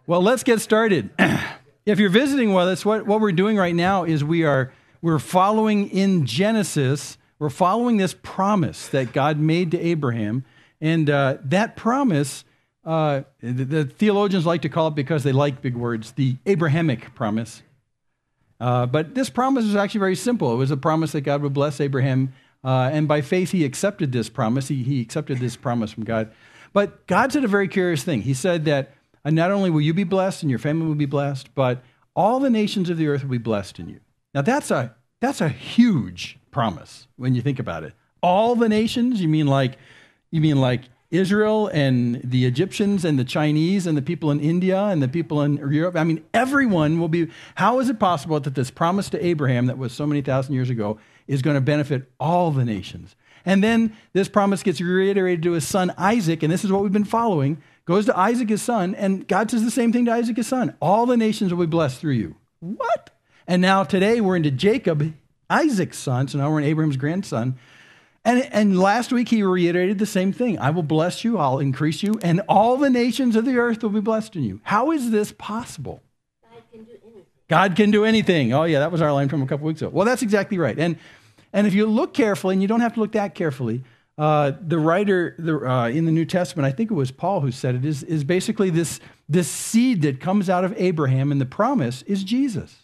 Well, let's get started. If you're visiting with us, what we're doing right now is we're following in Genesis. We're following this promise that God made to Abraham. And that promise, the theologians like to call it, because they like big words, the Abrahamic promise. But this promise is actually very simple. It was a promise that God would bless Abraham. And by faith, he accepted this promise. He accepted this promise from God. But God said a very curious thing. He said that not only will you be blessed and your family will be blessed, but all the nations of the earth will be blessed in you. Now, that's a huge promise when you think about it. All the nations, you mean like Israel and the Egyptians and the Chinese and the people in India and the people in Europe? I mean, everyone will be. How is it possible that this promise to Abraham that was so many thousand years ago is going to benefit all the nations? And then this promise gets reiterated to his son Isaac, and this is what we've been following. Goes to Isaac, his son, and God says the same thing to Isaac, his son. All the nations will be blessed through you. What? And now today we're into Jacob, Isaac's son, so now we're in Abraham's grandson. And last week he reiterated the same thing. I will bless you, I'll increase you, and all the nations of the earth will be blessed in you. How is this possible? God can do anything. God can do anything. Oh yeah, that was our line from a couple weeks ago. Well, that's exactly right. And if you look carefully, and you don't have to look that carefully, the writer in the New Testament, I think it was Paul who said it, is basically this seed that comes out of Abraham, and the promise is Jesus.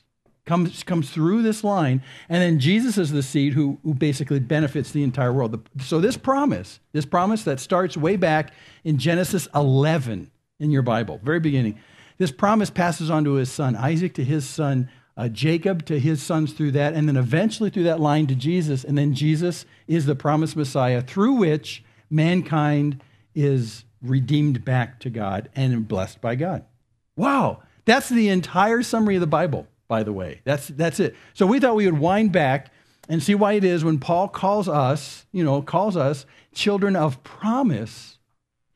Comes through this line, and then Jesus is the seed who basically benefits the entire world. So this promise that starts way back in Genesis 11 in your Bible, very beginning, this promise passes on to his son Isaac, to his son Jacob, to his sons through that, and then eventually through that line to Jesus, and then Jesus is the promised Messiah through which mankind is redeemed back to God and blessed by God. Wow, that's the entire summary of the Bible, by the way. That's it. So we thought we would wind back and see why it is when Paul calls us children of promise.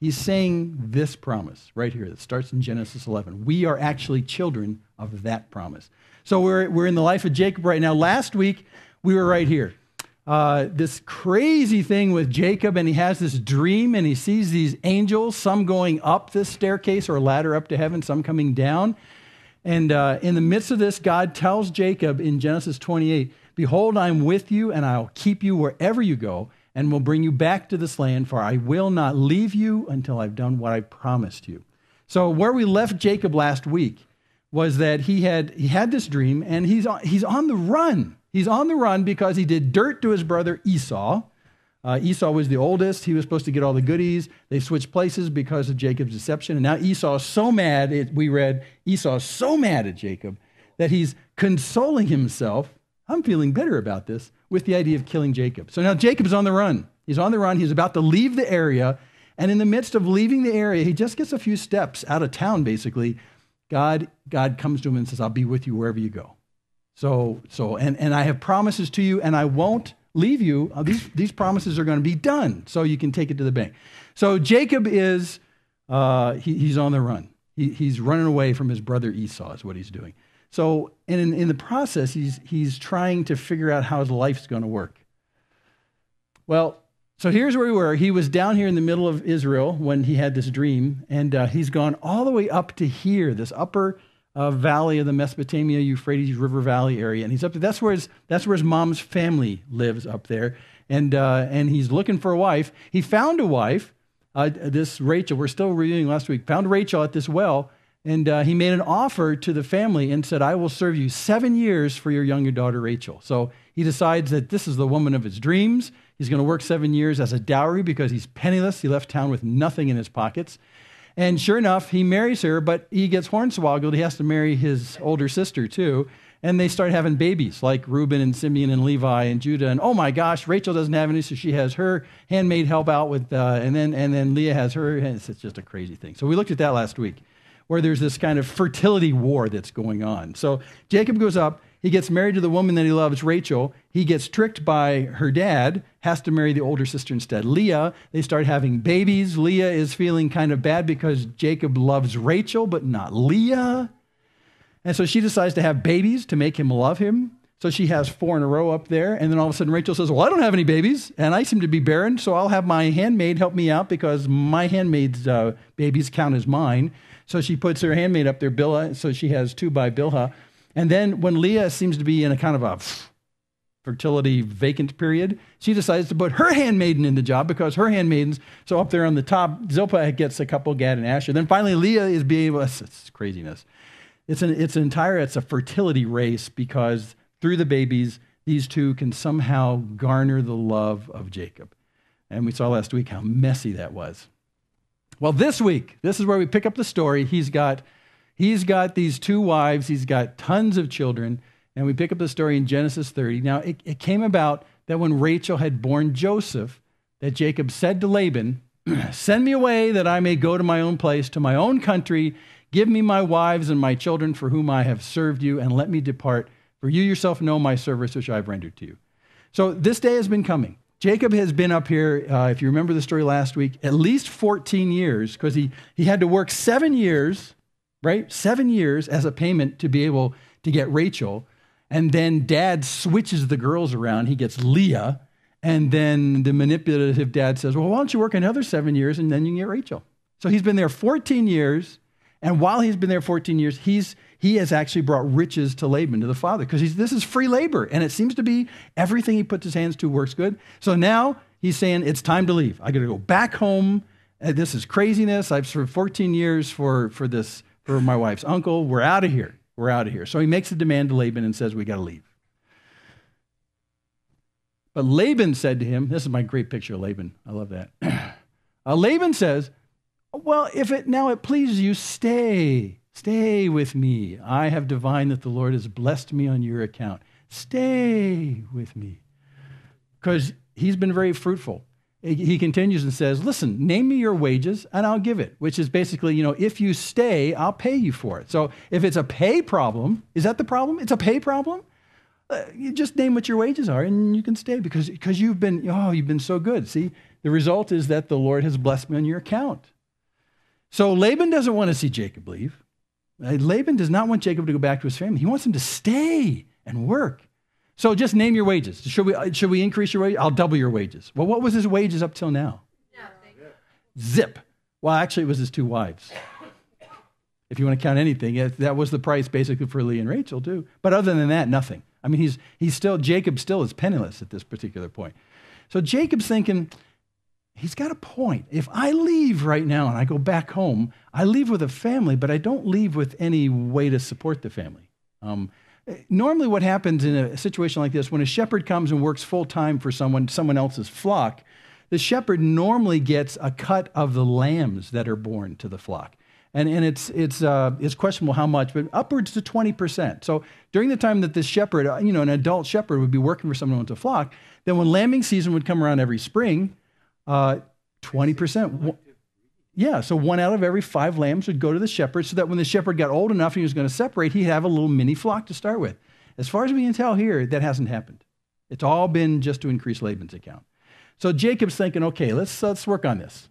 He's saying this promise right here that starts in Genesis 11. We are actually children of that promise. So we're in the life of Jacob right now. Last week, we were right here. This crazy thing with Jacob, and he has this dream, and he sees these angels, some going up this staircase or ladder up to heaven, some coming down. And in the midst of this, God tells Jacob in Genesis 28, "Behold, I'm with you, and I'll keep you wherever you go, and will bring you back to this land, for I will not leave you until I've done what I promised you." So where we left Jacob last week was that he had this dream, and he's on the run. He's on the run because he did dirt to his brother Esau. Esau was the oldest. He was supposed to get all the goodies. They switched places because of Jacob's deception. And now Esau is so mad, we read, Esau is so mad at Jacob that he's consoling himself, I'm feeling bitter about this, with the idea of killing Jacob. So now Jacob's on the run. He's on the run. He's about to leave the area. And in the midst of leaving the area, he just gets a few steps out of town, basically. God comes to him and says, "I'll be with you wherever you go. And I have promises to you, and I won't leave you. These promises are going to be done, so you can take it to the bank." So Jacob is, he's on the run. He's running away from his brother Esau is what he's doing. So in the process, he's trying to figure out how his life's going to work. Well, so here's where we were. He was down here in the middle of Israel when he had this dream, and he's gone all the way up to here, this upper valley of the Mesopotamia, Euphrates River Valley area, and he's up there. That's where his mom's family lives up there, and he's looking for a wife. He found a wife, this Rachel. We're still reviewing last week. Found Rachel at this well, and he made an offer to the family and said, "I will serve you 7 years for your younger daughter Rachel." So he decides that this is the woman of his dreams. He's going to work 7 years as a dowry because he's penniless. He left town with nothing in his pockets. And sure enough, he marries her, but he gets hornswoggled. He has to marry his older sister too. And they start having babies like Reuben and Simeon and Levi and Judah. And oh my gosh, Rachel doesn't have any, so she has her handmaid help out with, and then Leah has her. And it's just a crazy thing. So we looked at that last week, where there's this kind of fertility war that's going on. So Jacob goes up. He gets married to the woman that he loves, Rachel. He gets tricked by her dad, has to marry the older sister instead, Leah. They start having babies. Leah is feeling kind of bad because Jacob loves Rachel, but not Leah. And so she decides to have babies to make him love him. So she has 4 in a row up there. And then all of a sudden Rachel says, well, I don't have any babies and I seem to be barren. So I'll have my handmaid help me out because my handmaid's babies count as mine. So she puts her handmaid up there, Bilhah. So she has 2 by Bilhah. And then when Leah seems to be in a kind of a fertility vacant period, she decides to put her handmaiden in the job because her handmaidens, so up there on the top, Zilpah gets a couple, Gad and Asher. Then finally Leah is being able, it's craziness. It's a fertility race because through the babies, these 2 can somehow garner the love of Jacob. And we saw last week how messy that was. Well, this week, this is where we pick up the story. He's got these 2 wives. He's got tons of children. And we pick up the story in Genesis 30. Now, it came about that when Rachel had borne Joseph, that Jacob said to Laban, send me away that I may go to my own place, to my own country. Give me my wives and my children for whom I have served you, and let me depart. For you yourself know my service which I have rendered to you. So this day has been coming. Jacob has been up here, if you remember the story last week, at least 14 years, because he had to work 7 years, right? 7 years as a payment to be able to get Rachel. And then dad switches the girls around. He gets Leah. And then the manipulative dad says, well, why don't you work another 7 years and then you can get Rachel? So he's been there 14 years. And while he's been there 14 years, he has actually brought riches to Laban, to the father, because this is free labor. And it seems to be everything he puts his hands to works good. So now he's saying, it's time to leave. I got to go back home. This is craziness. I've served 14 years for my wife's uncle. We're out of here. We're out of here. So he makes a demand to Laban and says, we got to leave. But Laban said to him, this is my great picture of Laban. I love that. Laban says, well, if it pleases you, stay with me. I have divined that the Lord has blessed me on your account. Stay with me. Because he's been very fruitful. He continues and says, listen, name me your wages and I'll give it, which is basically, if you stay, I'll pay you for it. So if it's a pay problem, is that the problem? It's a pay problem? You just name what your wages are and you can stay because you've been so good. See, the result is that the Lord has blessed me on your account. So Laban doesn't want to see Jacob leave. Laban does not want Jacob to go back to his family. He wants him to stay and work. So just name your wages. Should we increase your wages? I'll double your wages. Well, what was his wages up till now? Nothing. Zip. Well, actually, it was his 2 wives. If you want to count anything, that was the price basically for Leah and Rachel too. But other than that, nothing. I mean, Jacob still is penniless at this particular point. So Jacob's thinking, he's got a point. If I leave right now and I go back home, I leave with a family, but I don't leave with any way to support the family. Normally what happens in a situation like this, when a shepherd comes and works full-time for someone else's flock, the shepherd normally gets a cut of the lambs that are born to the flock. And it's questionable how much, but upwards to 20%. So during the time that this shepherd, an adult shepherd would be working for someone who owns a flock, then when lambing season would come around every spring, 20%. Yeah, so 1 out of every 5 lambs would go to the shepherd so that when the shepherd got old enough and he was going to separate, he'd have a little mini flock to start with. As far as we can tell here, that hasn't happened. It's all been just to increase Laban's account. So Jacob's thinking, okay, let's work on this.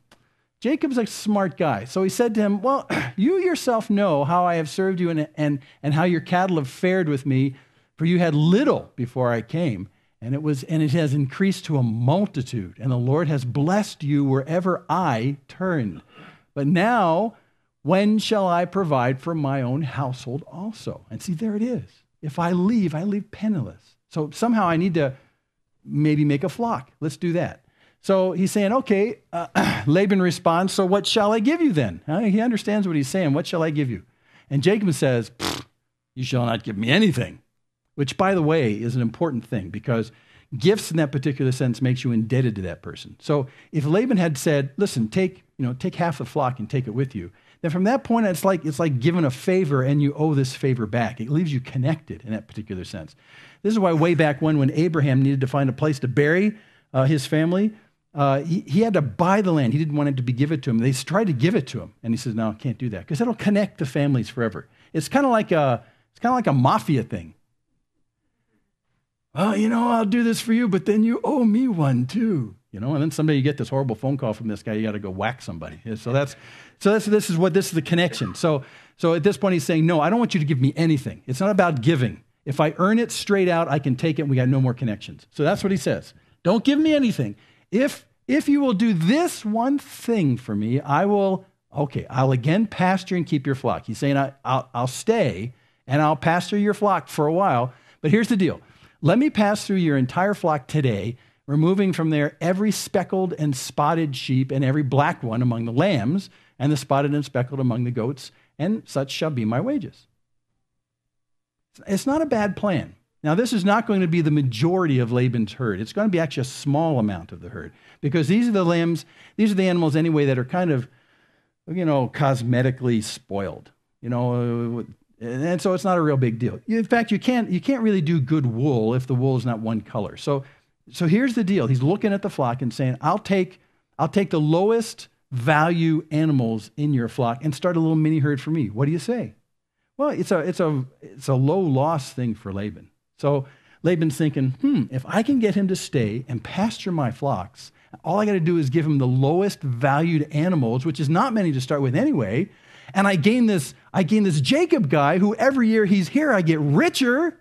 Jacob's a smart guy. So he said to him, well, you yourself know how I have served you and how your cattle have fared with me, for you had little before I came. And it has increased to a multitude, and the Lord has blessed you wherever I turned. But now, when shall I provide for my own household also? And see, there it is. If I leave penniless. So somehow I need to maybe make a flock. Let's do that. So he's saying, okay, Laban responds, so what shall I give you then? He understands what he's saying. What shall I give you? And Jacob says, you shall not give me anything. Which, by the way, is an important thing because gifts in that particular sense makes you indebted to that person. So if Laban had said, listen, take half the flock and take it with you, then from that point, it's like giving a favor and you owe this favor back. It leaves you connected in that particular sense. This is why way back when Abraham needed to find a place to bury his family, he had to buy the land. He didn't want it to be given to him. They tried to give it to him. And he says, no, I can't do that because it'll connect the families forever. It's kind of like a mafia thing. Well, I'll do this for you, but then you owe me one too. And then someday you get this horrible phone call from this guy, you got to go whack somebody. So this is the connection. So at this point he's saying, no, I don't want you to give me anything. It's not about giving. If I earn it straight out, I can take it and we got no more connections. So that's what he says. Don't give me anything. If you will do this one thing for me, I'll again pasture and keep your flock. He's saying, I'll stay and I'll pasture your flock for a while. But here's the deal. Let me pass through your entire flock today, removing from there every speckled and spotted sheep and every black one among the lambs and the spotted and speckled among the goats, and such shall be my wages. It's not a bad plan. Now, this is not going to be the majority of Laban's herd. It's going to be actually a small amount of the herd, because these are the lambs, these are the animals anyway that are kind of, cosmetically spoiled, and so it's not a real big deal. In fact, you can't really do good wool if the wool is not one color. So here's the deal. He's looking at the flock and saying, I'll take the lowest value animals in your flock and start a little mini herd for me. What do you say? Well, it's a low loss thing for Laban. So Laban's thinking, if I can get him to stay and pasture my flocks, all I got to do is give him the lowest valued animals, which is not many to start with anyway, and I gain this Jacob guy who every year he's here, I get richer.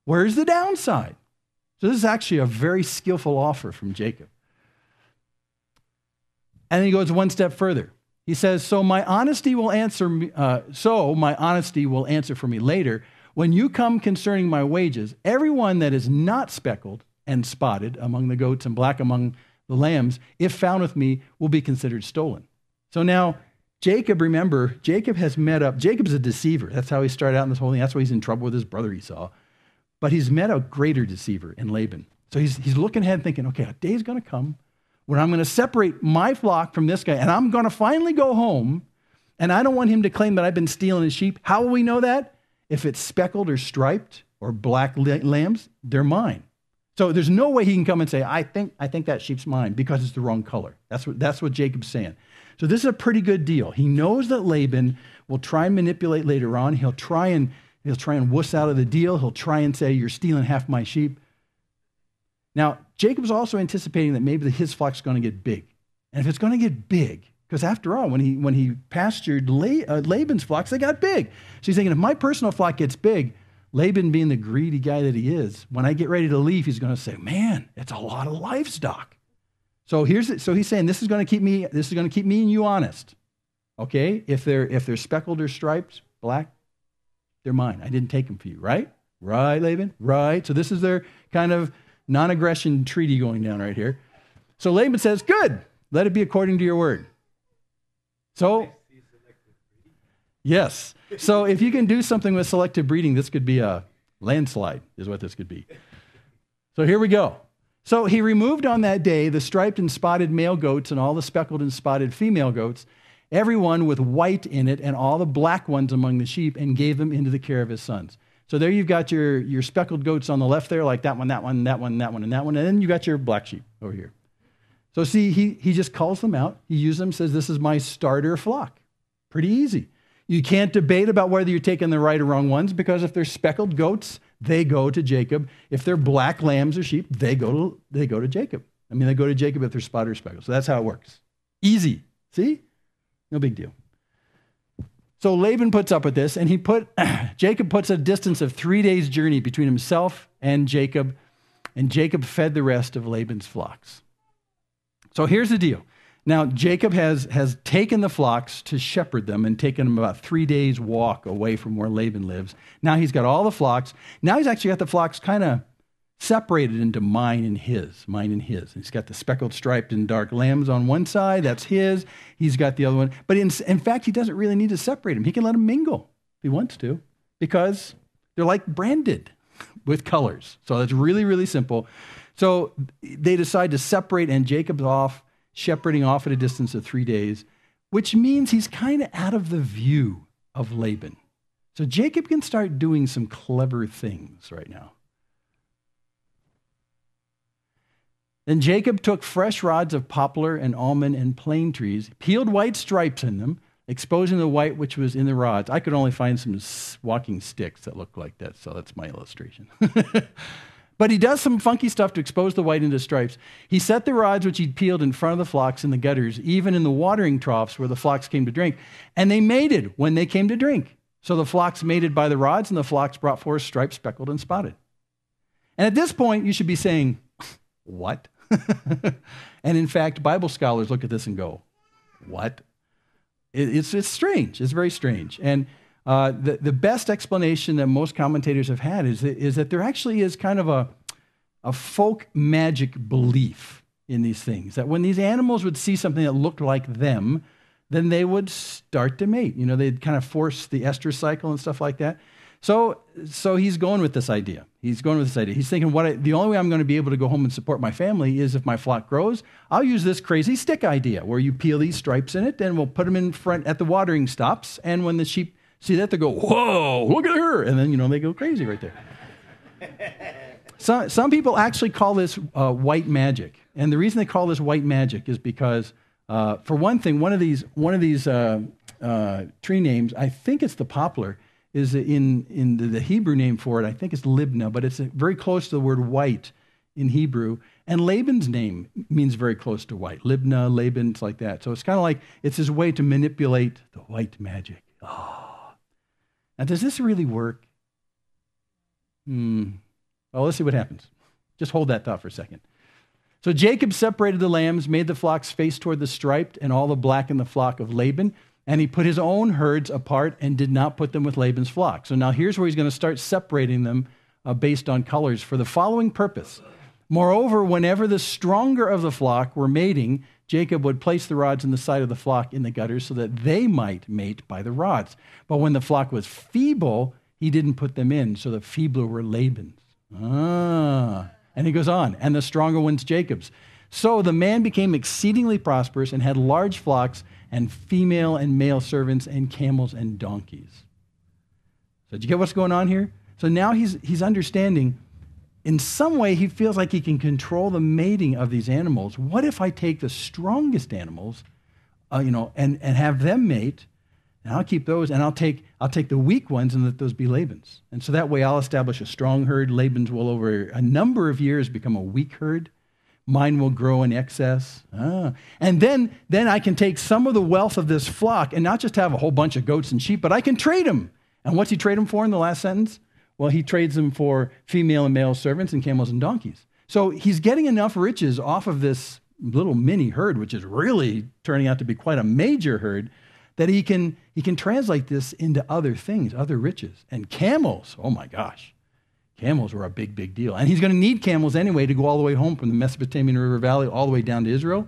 Where's the downside? So this is actually a very skillful offer from Jacob. And then he goes one step further. He says, so my honesty will answer for me later. When you come concerning my wages, everyone that is not speckled and spotted among the goats and black among the lambs, if found with me, will be considered stolen. So now Jacob, remember, Jacob's a deceiver. That's how he started out in this whole thing. That's why he's in trouble with his brother Esau. But he's met a greater deceiver in Laban. So he's looking ahead thinking, okay, a day's going to come when I'm going to separate my flock from this guy, and I'm going to finally go home, and I don't want him to claim that I've been stealing his sheep. How will we know that? If it's speckled or striped or black lambs, they're mine. So there's no way he can come and say, I think that sheep's mine, because it's the wrong color. That's what Jacob's saying. So this is a pretty good deal. He knows that Laban will try and manipulate later on. He'll try and wuss out of the deal. He'll try and say, you're stealing half my sheep. Now, Jacob's also anticipating that maybe his flock's going to get big. And if it's going to get big, because after all, when he pastured Laban's flocks, they got big. So he's thinking, if my personal flock gets big, Laban, being the greedy guy that he is, when I get ready to leave, he's going to say, man, it's a lot of livestock. So he's saying, this is going to keep me and you honest. Okay? If they're speckled or striped, black, they're mine. I didn't take them for you, right? Right, Laban? Right. So this is their kind of non-aggression treaty going down right here. So Laban says, good, let it be according to your word. So, yes. So if you can do something with selective breeding, this could be a landslide, is what this could be. So here we go. So he removed on that day the striped and spotted male goats and all the speckled and spotted female goats, every one with white in it, and all the black ones among the sheep, and gave them into the care of his sons. So there you've got your speckled goats on the left there, like that one, that one, that one, that one, and that one, and then you got your black sheep over here. So see, he just calls them out. He uses them, says, this is my starter flock. Pretty easy. You can't debate about whether you're taking the right or wrong ones, because if they're speckled goats, they go to Jacob. If they're black lambs or sheep, they go to Jacob. They go to Jacob if they're spotted or speckled. So that's how it works. Easy. See? No big deal. So Laban puts up with this, and Jacob puts a distance of 3 days' journey between himself and Jacob fed the rest of Laban's flocks. So here's the deal. Now, Jacob has taken the flocks to shepherd them and taken them about 3 days' walk away from where Laban lives. Now he's got all the flocks. Now he's actually got the flocks kind of separated into mine and his. He's got the speckled, striped, and dark lambs on one side. That's his. He's got the other one. But in fact, he doesn't really need to separate them. He can let them mingle if he wants to, because they're like branded with colors. So that's really, really simple. So they decide to separate, and Jacob's off, shepherding off at a distance of 3 days, which means he's kind of out of the view of Laban. So Jacob can start doing some clever things right now. Then Jacob took fresh rods of poplar and almond and plane trees, peeled white stripes in them, exposing the white which was in the rods. I could only find some walking sticks that look like that, so that's my illustration. But he does some funky stuff to expose the white into stripes. He set the rods which he'd peeled in front of the flocks in the gutters, even in the watering troughs where the flocks came to drink. And they mated when they came to drink. So the flocks mated by the rods, and the flocks brought forth striped, speckled, and spotted. And at this point, you should be saying, what? And in fact, Bible scholars look at this and go, what? It's strange. It's very strange. And the best explanation that most commentators have had is that there actually is kind of a folk magic belief in these things, that when these animals would see something that looked like them, then they would start to mate. You know, they'd kind of force the estrous cycle and stuff like that. So he's going with this idea. He's thinking, the only way I'm going to be able to go home and support my family is if my flock grows. I'll use this crazy stick idea where you peel these stripes in it, and we'll put them in front at the watering stops. And when the sheep see that, they go, whoa, look at her. And then, they go crazy right there. Some people actually call this white magic. And the reason they call this white magic is because, for one thing, one of these tree names, I think it's the poplar, is in the Hebrew name for it. I think it's Libna, but it's very close to the word white in Hebrew. And Laban's name means very close to white. Libna, Laban, it's like that. So it's kind of like it's his way to manipulate the white magic. Oh. Now, does this really work? Well, let's see what happens. Just hold that thought for a second. So Jacob separated the lambs, made the flocks face toward the striped, and all the black in the flock of Laban. And he put his own herds apart and did not put them with Laban's flock. So now here's where he's going to start separating them based on colors for the following purpose. Moreover, whenever the stronger of the flock were mating, Jacob would place the rods in the side of the flock in the gutters so that they might mate by the rods. But when the flock was feeble, he didn't put them in, so the feebler were Laban's. And he goes on, and the stronger ones Jacob's. So the man became exceedingly prosperous and had large flocks and female and male servants and camels and donkeys. So did you get what's going on here? So now he's understanding, in some way he feels like he can control the mating of these animals. What if I take the strongest animals, and have them mate, and I'll keep those, and I'll take the weak ones and let those be Laban's. And so that way I'll establish a strong herd. Laban's will over a number of years become a weak herd. Mine will grow in excess. And then I can take some of the wealth of this flock and not just have a whole bunch of goats and sheep, but I can trade them. And what's he trade them for in the last sentence? Well, he trades them for female and male servants and camels and donkeys. So he's getting enough riches off of this little mini herd, which is really turning out to be quite a major herd, that he can translate this into other things, other riches. And camels, oh my gosh. Camels were a big, big deal. And he's going to need camels anyway to go all the way home from the Mesopotamian River Valley all the way down to Israel.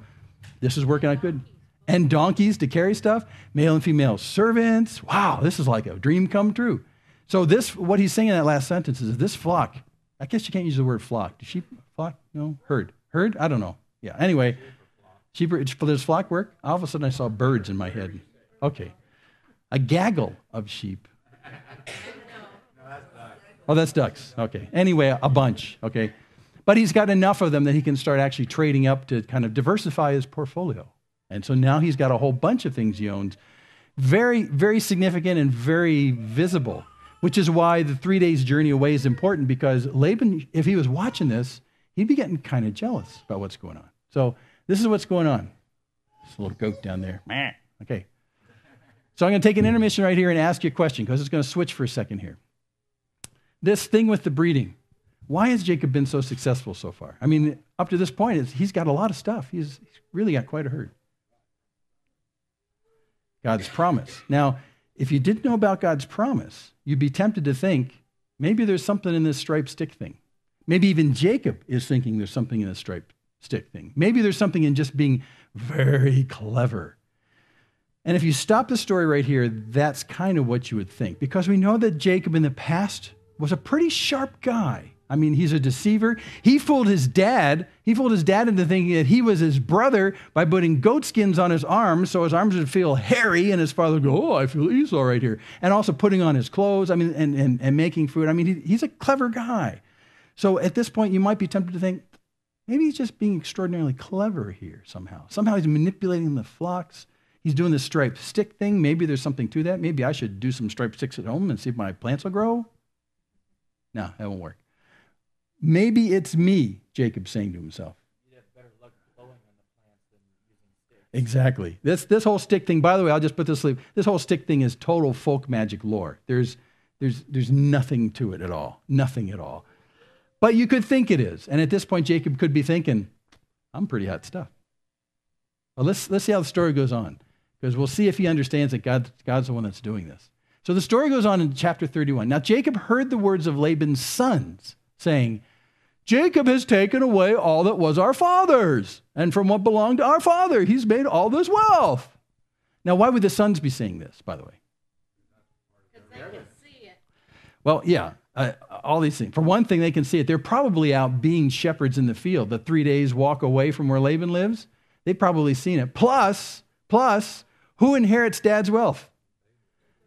This is working out good. And donkeys to carry stuff, male and female servants. Wow, this is like a dream come true. So what he's saying in that last sentence is this flock, I guess you can't use the word flock. Do sheep, flock? No? Herd? I don't know. Yeah, anyway, does flock work? All of a sudden I saw birds in my head. Okay. A gaggle of sheep. Oh, that's ducks. Okay. Anyway, a bunch. Okay. But he's got enough of them that he can start actually trading up to kind of diversify his portfolio. And so now he's got a whole bunch of things he owns. Very, very significant and very visible, which is why the 3 days journey away is important, because Laban, if he was watching this, he'd be getting kind of jealous about what's going on. So this is what's going on. This little goat down there. Okay. So I'm going to take an intermission right here and ask you a question, because it's going to switch for a second here. This thing with the breeding, why has Jacob been so successful so far? I mean, up to this point, he's got a lot of stuff. He's really got quite a herd. God's promise. Now, if you didn't know about God's promise, you'd be tempted to think, maybe there's something in this striped stick thing. Maybe even Jacob is thinking there's something in this striped stick thing. Maybe there's something in just being very clever. And if you stop the story right here, that's kind of what you would think, because we know that Jacob in the past was a pretty sharp guy. I mean, he's a deceiver. He fooled his dad. He fooled his dad into thinking that he was his brother by putting goat skins on his arms so his arms would feel hairy, and his father would go, oh, I feel Esau right here. And also putting on his clothes, and making food. I mean, he's a clever guy. So at this point, you might be tempted to think, maybe he's just being extraordinarily clever here somehow. Somehow he's manipulating the flocks. He's doing this striped stick thing. Maybe there's something to that. Maybe I should do some striped sticks at home and see if my plants will grow. No, that won't work. Maybe it's me, Jacob's saying to himself. You'd have better luck blowing on the plants than using sticks. Exactly. This whole stick thing, by the way, I'll just put this asleep. This whole stick thing is total folk magic lore. There's nothing to it at all. Nothing at all. But you could think it is. And at this point, Jacob could be thinking, I'm pretty hot stuff. Well, let's see how the story goes on, because we'll see if he understands that God's the one that's doing this. So the story goes on in chapter 31. Now Jacob heard the words of Laban's sons, saying, Jacob has taken away all that was our father's, and from what belonged to our father, he's made all this wealth. Now, why would the sons be saying this, by the way? Because they can see it. Well, yeah, all these things. For one thing, they can see it. They're probably out being shepherds in the field. The 3 days walk away from where Laban lives, they've probably seen it. Plus, who inherits dad's wealth?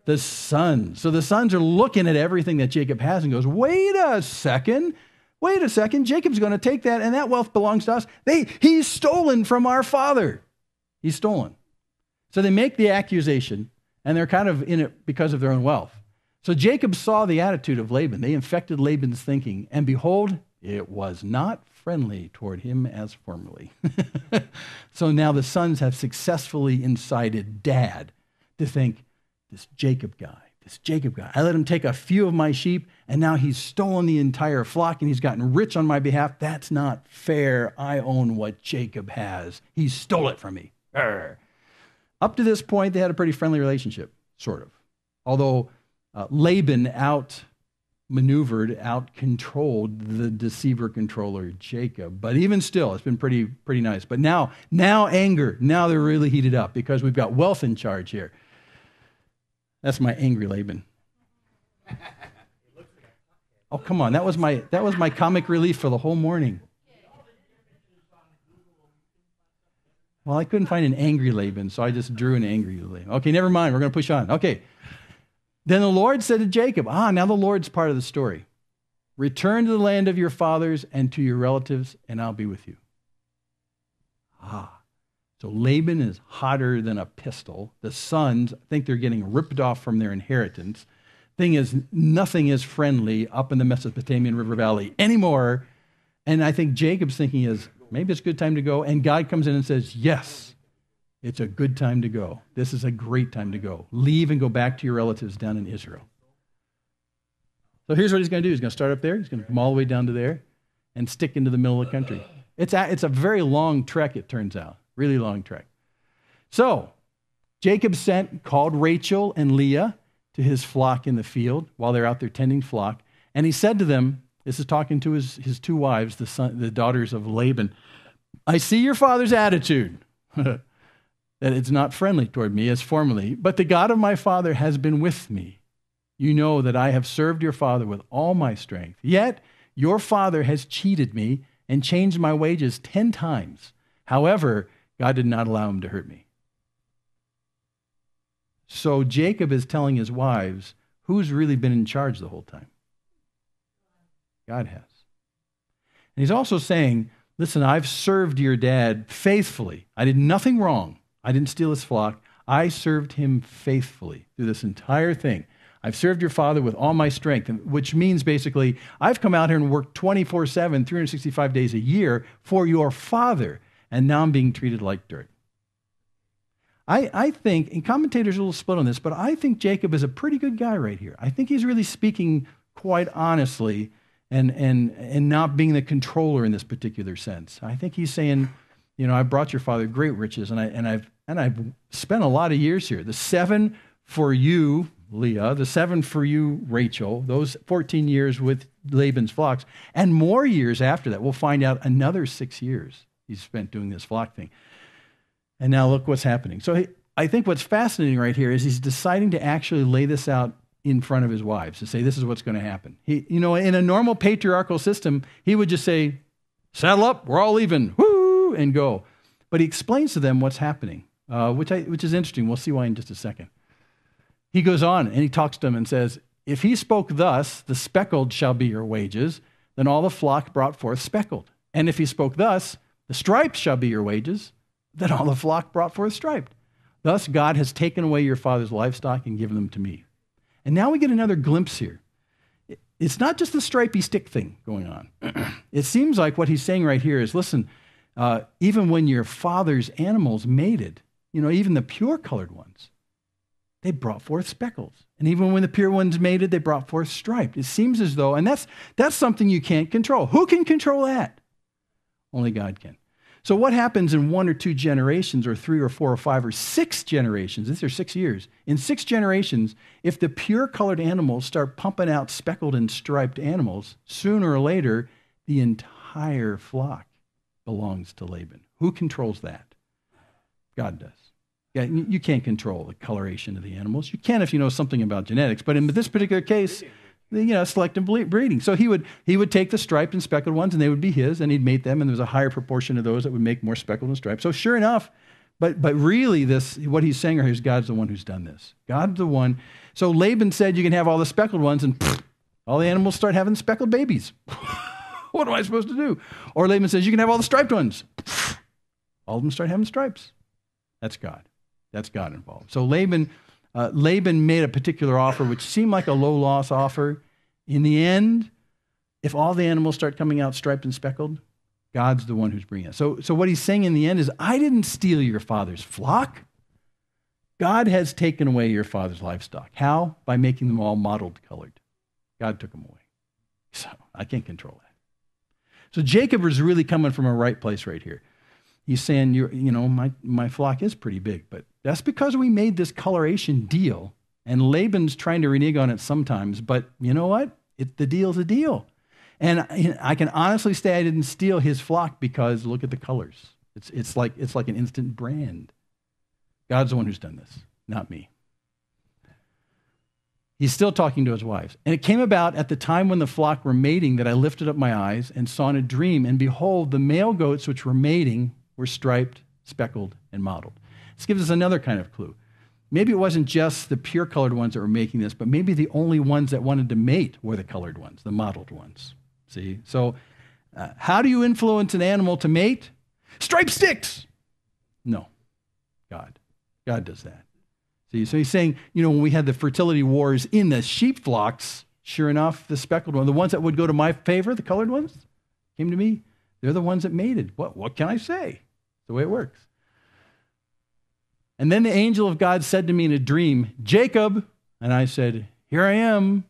The sons. So the sons are looking at everything that Jacob has and goes, wait a second, Jacob's going to take that, and that wealth belongs to us. He's stolen from our father. He's stolen. So they make the accusation, and they're kind of in it because of their own wealth. So Jacob saw the attitude of Laban. They infected Laban's thinking, and behold, it was not friendly toward him as formerly. So now the sons have successfully incited dad to think, this Jacob guy. I let him take a few of my sheep, and now he's stolen the entire flock, and he's gotten rich on my behalf. That's not fair. I own what Jacob has. He stole it from me. Arr. Up to this point, they had a pretty friendly relationship, sort of. Although Laban outmaneuvered, out-controlled the deceiver controller Jacob. But even still, it's been pretty nice. But now anger. Now they're really heated up because we've got wealth in charge here. That's my angry Laban. Oh, come on. That was my comic relief for the whole morning. Well, I couldn't find an angry Laban, so I just drew an angry Laban. Okay, never mind. We're going to push on. Okay. Then the Lord said to Jacob, now the Lord's part of the story. Return to the land of your fathers and to your relatives, and I'll be with you. So Laban is hotter than a pistol. The sons think they're getting ripped off from their inheritance. Thing is, nothing is friendly up in the Mesopotamian River Valley anymore. And I think Jacob's thinking is, maybe it's a good time to go. And God comes in and says, yes, it's a good time to go. This is a great time to go. Leave and go back to your relatives down in Israel. So here's what he's going to do. He's going to start up there. He's going to come all the way down to there and stick into the middle of the country. It's a very long trek, it turns out. Really long trek. So Jacob called Rachel and Leah to his flock in the field while they're out there tending flock. And he said to them, this is talking to his two wives, the daughters of Laban, I see your father's attitude, that it's not friendly toward me as formerly, but the God of my father has been with me. You know that I have served your father with all my strength. Yet your father has cheated me and changed my wages 10 times. However, God did not allow him to hurt me. So Jacob is telling his wives, who's really been in charge the whole time? God has. And he's also saying, listen, I've served your dad faithfully. I did nothing wrong. I didn't steal his flock. I served him faithfully through this entire thing. I've served your father with all my strength, which means basically I've come out here and worked 24/7, 365 days a year for your father. And now I'm being treated like dirt. I think, and commentators are a little split on this, but I think Jacob is a pretty good guy right here. I think he's really speaking quite honestly and not being the controller in this particular sense. I think he's saying, I brought your father great riches, and I've spent a lot of years here. The 7 for you, Leah, the 7 for you, Rachel, those 14 years with Laban's flocks, and more years after that. We'll find out another 6 years he's spent doing this flock thing. And now look what's happening. So I think what's fascinating right here is he's deciding to actually lay this out in front of his wives to say, this is what's going to happen. In a normal patriarchal system, he would just say, saddle up, we're all leaving, whoo, and go. But he explains to them what's happening, which is interesting. We'll see why in just a second. He goes on and he talks to them and says, if he spoke thus, the speckled shall be your wages, then all the flock brought forth speckled. And if he spoke thus, the striped shall be your wages, then all the flock brought forth striped. Thus God has taken away your father's livestock and given them to me. And now we get another glimpse here. It's not just the stripy stick thing going on. It seems like what he's saying right here is, listen, even when your father's animals mated, even the pure colored ones, they brought forth speckles. And even when the pure ones mated, they brought forth striped. It seems as though, and that's something you can't control. Who can control that? Only God can. So what happens in 1 or 2 generations, or 3 or 4 or 5 or 6 generations? These are 6 years. In 6 generations, if the pure colored animals start pumping out speckled and striped animals, sooner or later, the entire flock belongs to Laban. Who controls that? God does. Yeah, you can't control the coloration of the animals. You can if you know something about genetics, but in this particular case, selective breeding. So he would take the striped and speckled ones, and they would be his, and he'd mate them, and there was a higher proportion of those that would make more speckled and striped. So sure enough, but really what he's saying here is God's the one who's done this. God's the one. So Laban said you can have all the speckled ones, and all the animals start having speckled babies. What am I supposed to do? Or Laban says you can have all the striped ones. All of them start having stripes. That's God. That's God involved. So Laban made a particular offer which seemed like a low-loss offer. In the end, if all the animals start coming out striped and speckled, God's the one who's bringing it. So what he's saying in the end is, I didn't steal your father's flock. God has taken away your father's livestock. How? By making them all mottled colored. God took them away. So I can't control that. So Jacob is really coming from a right place right here. He's saying, my flock is pretty big, but that's because we made this coloration deal, and Laban's trying to renege on it sometimes, but you know what? The deal's a deal. And I can honestly say I didn't steal his flock because look at the colors. It's like an instant brand. God's the one who's done this, not me. He's still talking to his wives. And it came about at the time when the flock were mating that I lifted up my eyes and saw in a dream, and behold, the male goats which were mating were striped, speckled, and mottled. This gives us another kind of clue. Maybe it wasn't just the pure colored ones that were making this, but maybe the only ones that wanted to mate were the colored ones, the mottled ones. See? So how do you influence an animal to mate? Stripe sticks! No. God. God does that. See? So he's saying, when we had the fertility wars in the sheep flocks, sure enough, the speckled ones, the ones that would go to my favor, the colored ones, came to me. They're the ones that mated. What can I say? It's the way it works. And then the angel of God said to me in a dream, Jacob. And I said, here I am.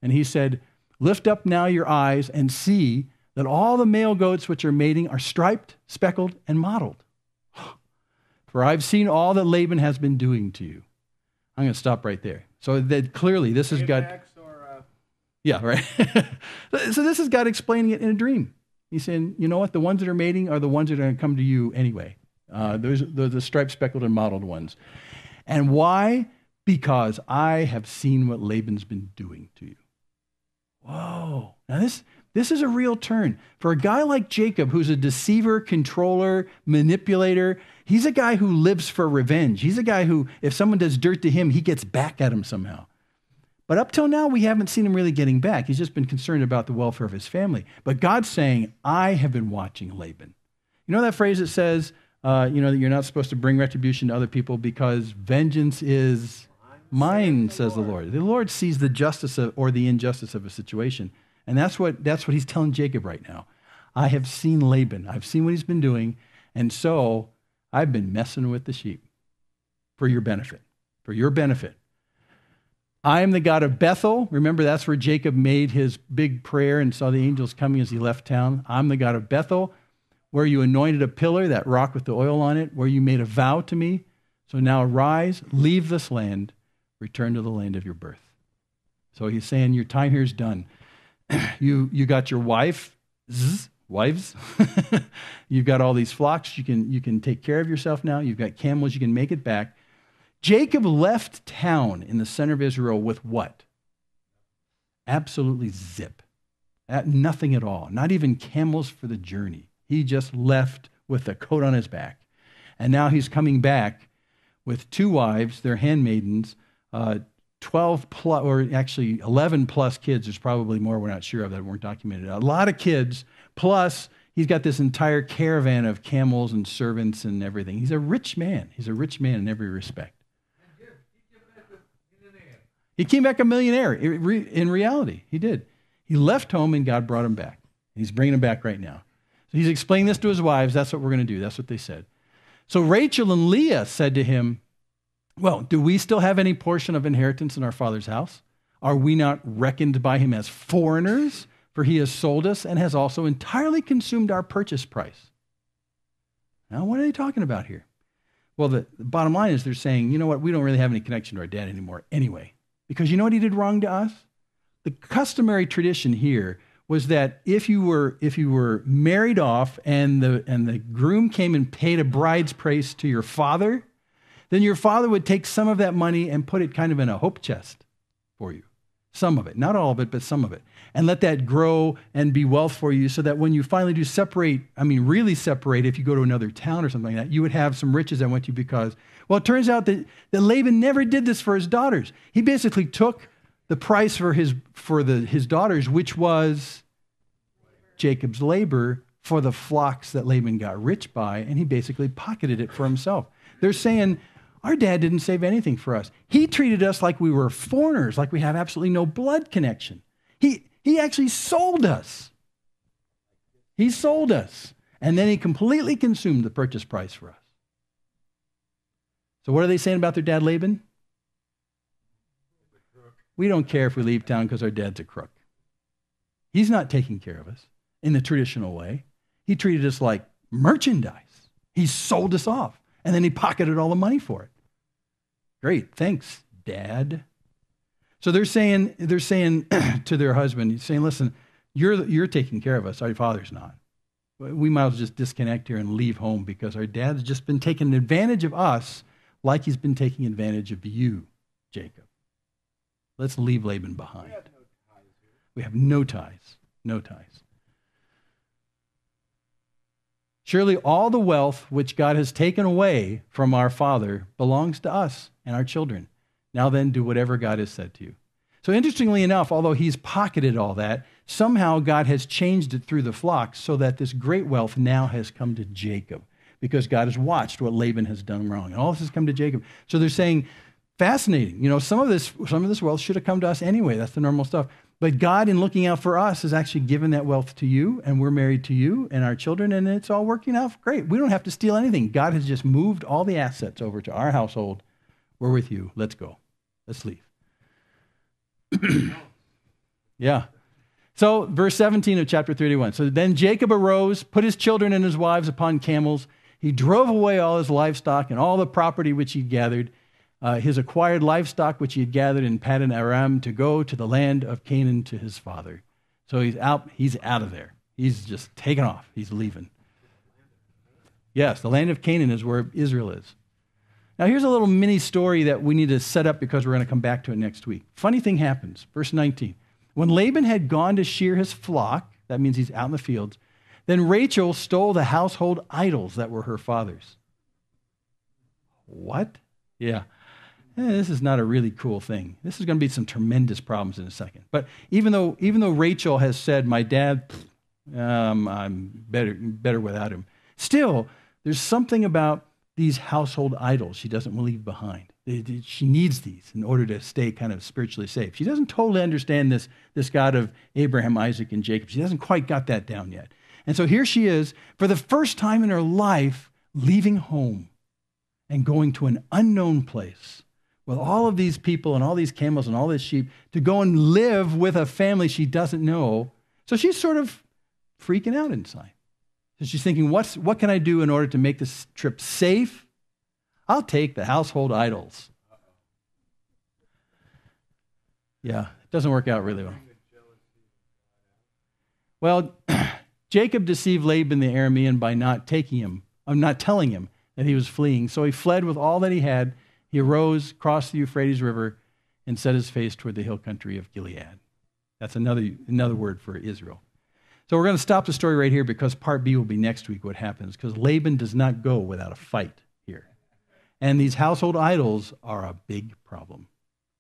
And he said, lift up now your eyes and see that all the male goats which are mating are striped, speckled, and mottled. For I've seen all that Laban has been doing to you. I'm going to stop right there. So that clearly this is God. Yeah, right. So this is God explaining it in a dream. He's saying, you know what? The ones that are mating are the ones that are going to come to you anyway. Those are the striped, speckled, and mottled ones. And why? Because I have seen what Laban's been doing to you. Whoa. Now this is a real turn. For a guy like Jacob, who's a deceiver, controller, manipulator, he's a guy who lives for revenge. He's a guy who, if someone does dirt to him, he gets back at him somehow. But up till now, we haven't seen him really getting back. He's just been concerned about the welfare of his family. But God's saying, I have been watching Laban. You know that phrase that says, that you're not supposed to bring retribution to other people because vengeance is mine, says the Lord. The Lord sees the justice or the injustice of a situation. And that's what he's telling Jacob right now. I have seen Laban. I've seen what he's been doing. And so I've been messing with the sheep for your benefit, for your benefit. I am the God of Bethel. Remember, that's where Jacob made his big prayer and saw the angels coming as he left town. I'm the God of Bethel, where you anointed a pillar, that rock with the oil on it, where you made a vow to me. So now arise, leave this land, return to the land of your birth. So he's saying, your time here is done. You got your wives. You've got all these flocks. You can take care of yourself now. You've got camels. You can make it back. Jacob left town in the center of Israel with what? Absolutely zip. Nothing at all. Not even camels for the journey. He just left with a coat on his back. And now he's coming back with 2 wives, their handmaidens, 12 plus, or actually 11 plus kids. There's probably more we're not sure of that weren't documented. A lot of kids, plus he's got this entire caravan of camels and servants and everything. He's a rich man. He's a rich man in every respect. He came back a millionaire. In reality, he did. He left home and God brought him back. He's bringing him back right now. So He's explaining this to his wives. That's what we're going to do. That's what they said. So Rachel and Leah said to him, well, do we still have any portion of inheritance in our father's house? Are we not reckoned by him as foreigners? For he has sold us and has also entirely consumed our purchase price. Now, what are they talking about here? Well, the bottom line is they're saying, you know what, we don't really have any connection to our dad anymore anyway. Because you know what he did wrong to us? The customary tradition here was that if you were married off and the groom came and paid a bride's price to your father, then your father would take some of that money and put it kind of in a hope chest for you. Some of it, not all of it, but some of it. And let that grow and be wealth for you so that when you finally do separate, really separate, if you go to another town or something like that, you would have some riches that went to you because, well, it turns out that Laban never did this for his daughters. He basically took the price for his daughters, which was Jacob's labor for the flocks that Laban got rich by, and he basically pocketed it for himself. They're saying, our dad didn't save anything for us. He treated us like we were foreigners, like we have absolutely no blood connection. He actually sold us. He sold us. And then he completely consumed the purchase price for us. So what are they saying about their dad Laban? We don't care if we leave town because our dad's a crook. He's not taking care of us in the traditional way. He treated us like merchandise. He sold us off. And then he pocketed all the money for it. Great, thanks, Dad. So they're saying to their husband, saying, listen, you're taking care of us. Our father's not. We might as well just disconnect here and leave home because our dad's just been taking advantage of us like he's been taking advantage of you, Jacob. Let's leave Laban behind. We have no ties. No ties. Surely all the wealth which God has taken away from our father belongs to us and our children. Now then, do whatever God has said to you. So interestingly enough, although he's pocketed all that, somehow God has changed it through the flocks so that this great wealth now has come to Jacob because God has watched what Laban has done wrong. And all this has come to Jacob. So they're saying, fascinating. You know, some of this wealth should have come to us anyway. That's the normal stuff. But God, in looking out for us, has actually given that wealth to you, and we're married to you and our children, and it's all working out great. We don't have to steal anything. God has just moved all the assets over to our household. We're with you. Let's go. Let's leave. Yeah. So, verse 17 of chapter 31. So then Jacob arose, put his children and his wives upon camels. He drove away all his livestock and all the property which he gathered, his acquired livestock which he had gathered in Paddan Aram, to go to the land of Canaan to his father. So he's out of there. He's just taken off. He's leaving. Yes, the land of Canaan is where Israel is. Now here's a little mini story that we need to set up because we're going to come back to it next week. Funny thing happens. Verse 19. When Laban had gone to shear his flock, that means he's out in the fields, then Rachel stole the household idols that were her father's. What? Yeah. This is not a really cool thing. This is going to be some tremendous problems in a second. But even though Rachel has said, my dad, I'm better without him, still, there's something about these household idols she doesn't leave behind. She needs these in order to stay kind of spiritually safe. She doesn't totally understand this God of Abraham, Isaac, and Jacob. She hasn't quite got that down yet. And so here she is, for the first time in her life, leaving home and going to an unknown place with all of these people and all these camels and all these sheep to go and live with a family she doesn't know. So she's sort of freaking out inside. So she's thinking, what can I do in order to make this trip safe? I'll take the household idols. Yeah, it doesn't work out really well. Well, Jacob deceived Laban the Aramean by not telling him that he was fleeing. So he fled with all that he had. He arose, crossed the Euphrates River, and set his face toward the hill country of Gilead. That's another word for Israel. So we're going to stop the story right here because part B will be next week what happens, because Laban does not go without a fight here. And these household idols are a big problem.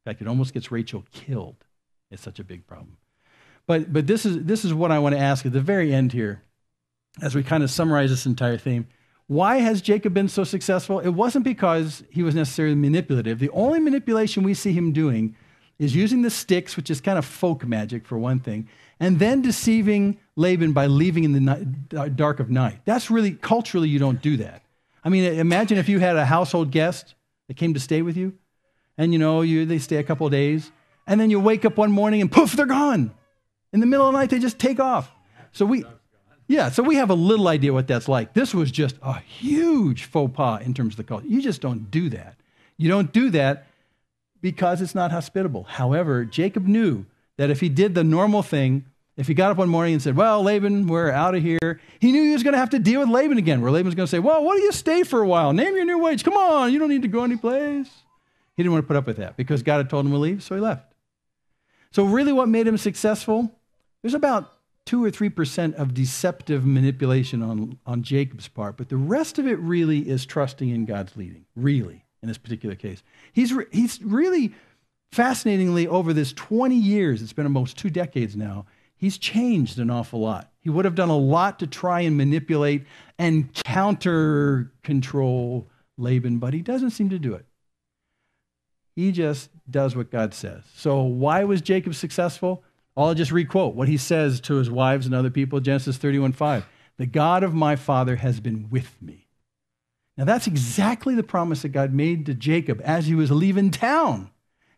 In fact, it almost gets Rachel killed. It's such a big problem. But this is what I want to ask at the very end here, as we kind of summarize this entire theme. Why has Jacob been so successful? It wasn't because he was necessarily manipulative. The only manipulation we see him doing is using the sticks, which is kind of folk magic for one thing, and then deceiving Laban by leaving in the dark of night. That's really, culturally, you don't do that. I mean, imagine if you had a household guest that came to stay with you, and they stay a couple of days, and then you wake up one morning and poof, they're gone. In the middle of the night, they just take off. So we have a little idea what that's like. This was just a huge faux pas in terms of the culture. You just don't do that. You don't do that because it's not hospitable. However, Jacob knew that if he did the normal thing, if he got up one morning and said, well, Laban, we're out of here, he knew he was going to have to deal with Laban again, where Laban's going to say, well, why don't you stay for a while? Name your new wage. Come on, you don't need to go anyplace. He didn't want to put up with that because God had told him to leave, so he left. So really what made him successful, there's about 2 or 3% of deceptive manipulation on Jacob's part, but the rest of it really is trusting in God's leading, really, in this particular case. He's really, fascinatingly, over this 20 years, it's been almost 2 decades now, he's changed an awful lot. He would have done a lot to try and manipulate and counter-control Laban, but he doesn't seem to do it. He just does what God says. So why was Jacob successful? I'll just requote what he says to his wives and other people, Genesis 31:5. The God of my father has been with me. Now that's exactly the promise that God made to Jacob as he was leaving town,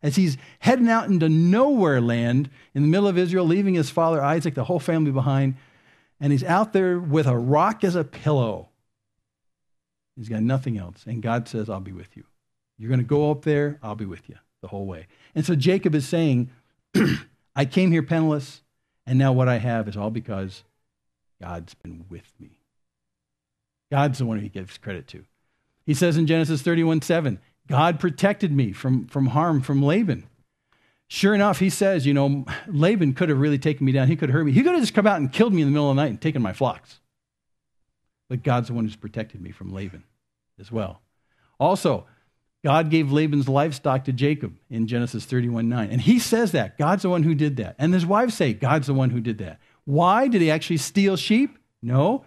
as he's heading out into nowhere land in the middle of Israel, leaving his father Isaac, the whole family behind, and he's out there with a rock as a pillow. He's got nothing else. And God says, I'll be with you. You're going to go up there, I'll be with you the whole way. And so Jacob is saying, I came here penniless, and now what I have is all because God's been with me. God's the one he gives credit to. He says in Genesis 31:7, God protected me from harm from Laban. Sure enough, he says, Laban could have really taken me down. He could have hurt me. He could have just come out and killed me in the middle of the night and taken my flocks. But God's the one who's protected me from Laban as well. Also, God gave Laban's livestock to Jacob in Genesis 31:9. And he says that. God's the one who did that. And his wives say, God's the one who did that. Why? Did he actually steal sheep? No.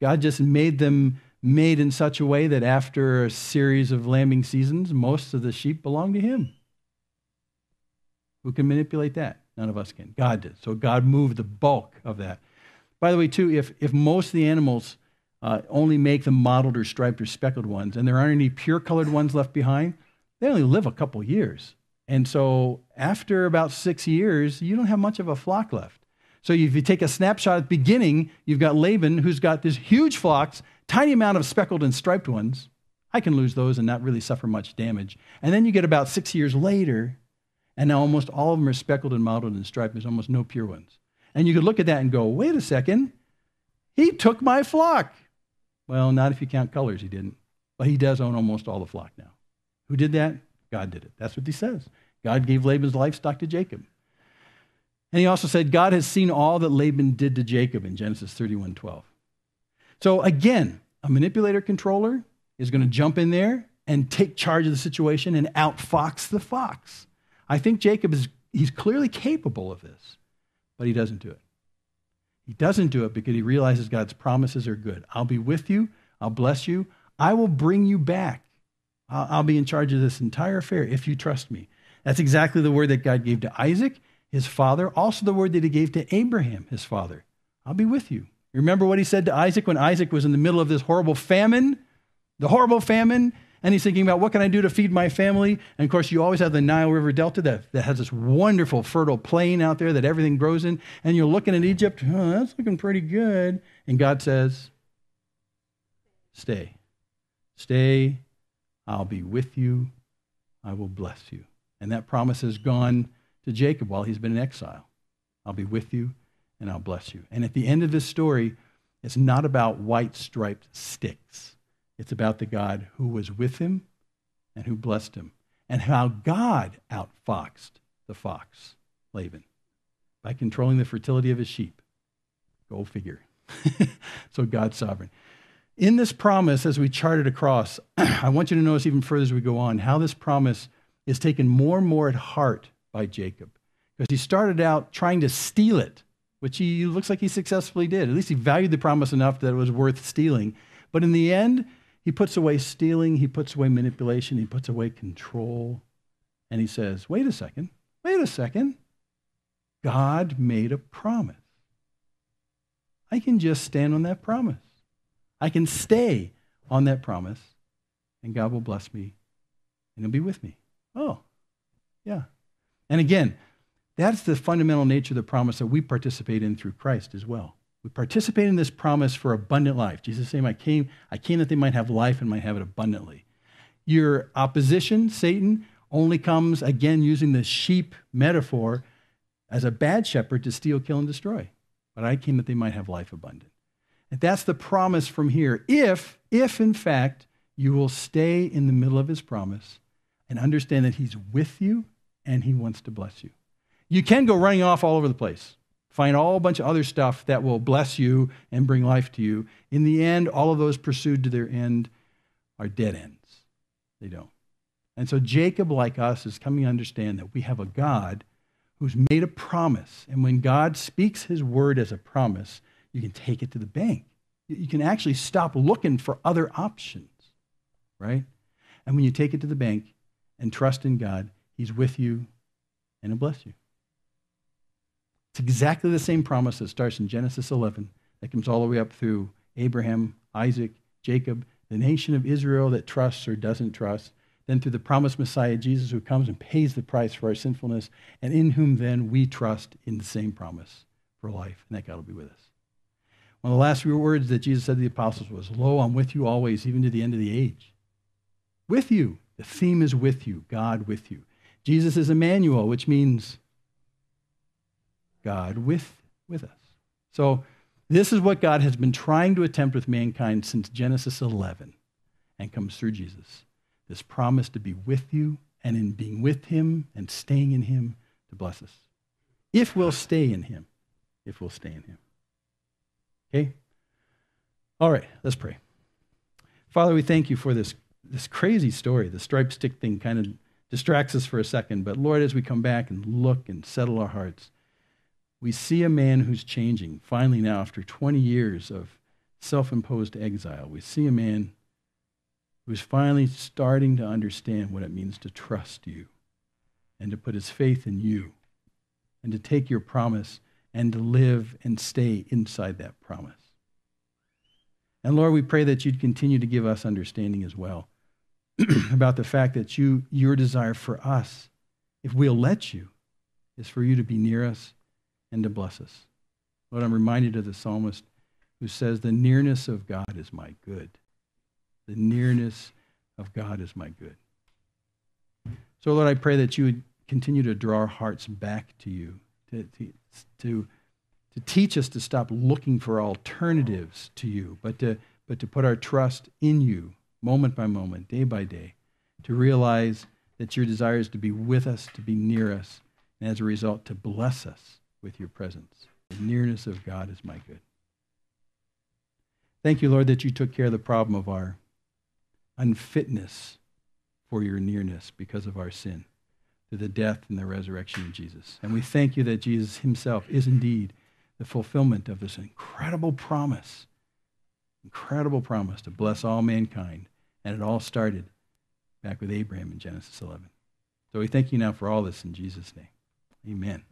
God just made them made in such a way that after a series of lambing seasons, most of the sheep belong to him. Who can manipulate that? None of us can. God did. So God moved the bulk of that. By the way, too, if most of the animals only make the mottled or striped or speckled ones, and there aren't any pure-colored ones left behind, they only live a couple years. And so after about 6 years, you don't have much of a flock left. So if you take a snapshot at the beginning, you've got Laban, who's got this huge flocks, tiny amount of speckled and striped ones. I can lose those and not really suffer much damage. And then you get about 6 years later, and now almost all of them are speckled and mottled and striped. There's almost no pure ones. And you could look at that and go, wait a second, he took my flock. Well, not if you count colors, he didn't. But he does own almost all the flock now. Who did that? God did it. That's what he says. God gave Laban's livestock to Jacob. And he also said, God has seen all that Laban did to Jacob in Genesis 31:12. So again, a manipulator controller is going to jump in there and take charge of the situation and outfox the fox. I think Jacob he's clearly capable of this, but he doesn't do it. He doesn't do it because he realizes God's promises are good. I'll be with you. I'll bless you. I will bring you back. I'll be in charge of this entire affair if you trust me. That's exactly the word that God gave to Isaac, his father, also the word that he gave to Abraham, his father. I'll be with you. Remember what he said to Isaac when Isaac was in the middle of this horrible famine? The horrible famine. And he's thinking about, what can I do to feed my family? And of course, you always have the Nile River Delta that has this wonderful fertile plain out there that everything grows in. And you're looking at Egypt, oh, that's looking pretty good. And God says, stay. Stay. I'll be with you. I will bless you. And that promise has gone to Jacob while he's been in exile. I'll be with you and I'll bless you. And at the end of this story, it's not about white striped sticks. It's about the God who was with him and who blessed him, and how God outfoxed the fox, Laban, by controlling the fertility of his sheep. Go figure. So God's sovereign. In this promise, as we chart it across, I want you to notice even further as we go on, how this promise is taken more and more at heart by Jacob. Because he started out trying to steal it, which he looks like he successfully did. At least he valued the promise enough that it was worth stealing. But in the end, he puts away stealing, he puts away manipulation, he puts away control, and he says, wait a second, Wait a second. God made a promise. I can just stand on that promise. I can stay on that promise, and God will bless me, and he'll be with me. Oh, yeah. And again, that's the fundamental nature of the promise that we participate in through Christ as well. We participate in this promise for abundant life. Jesus is saying, I came that they might have life and might have it abundantly. Your opposition, Satan, only comes, again, using the sheep metaphor, as a bad shepherd to steal, kill, and destroy. But I came that they might have life abundant. And that's the promise from here. If in fact, you will stay in the middle of his promise and understand that he's with you and he wants to bless you. You can go running off all over the place. Find all a bunch of other stuff that will bless you and bring life to you. In the end, all of those pursued to their end are dead ends. They don't. And so Jacob, like us, is coming to understand that we have a God who's made a promise. And when God speaks his word as a promise, you can take it to the bank. You can actually stop looking for other options, right? And when you take it to the bank and trust in God, he's with you and he'll bless you. It's exactly the same promise that starts in Genesis 11, that comes all the way up through Abraham, Isaac, Jacob, the nation of Israel that trusts or doesn't trust, then through the promised Messiah, Jesus, who comes and pays the price for our sinfulness, and in whom then we trust in the same promise for life, and that God will be with us. One of the last few words that Jesus said to the apostles was, "Lo, I'm with you always, even to the end of the age." With you. The theme is with you, God with you. Jesus is Emmanuel, which means God with us. So this is what God has been trying to attempt with mankind since Genesis 11 and comes through Jesus. This promise to be with you and in being with him and staying in him to bless us. If we'll stay in him. If we'll stay in him. Okay? All right, let's pray. Father, we thank you for this crazy story. The striped stick thing kind of distracts us for a second. But Lord, as we come back and look and settle our hearts, we see a man who's changing. Finally now, after 20 years of self-imposed exile, we see a man who's finally starting to understand what it means to trust you and to put his faith in you and to take your promise and to live and stay inside that promise. And Lord, we pray that you'd continue to give us understanding as well about the fact that your desire for us, if we'll let you, is for you to be near us and to bless us. Lord, I'm reminded of the psalmist who says, the nearness of God is my good. The nearness of God is my good. So, Lord, I pray that you would continue to draw our hearts back to you, to teach us to stop looking for alternatives to you, but to put our trust in you, moment by moment, day by day, to realize that your desire is to be with us, to be near us, and as a result, to bless us with your presence. The nearness of God is my good. Thank you, Lord, that you took care of the problem of our unfitness for your nearness because of our sin, through the death and the resurrection of Jesus. And we thank you that Jesus himself is indeed the fulfillment of this incredible promise to bless all mankind. And it all started back with Abraham in Genesis 11. So we thank you now for all this in Jesus' name. Amen.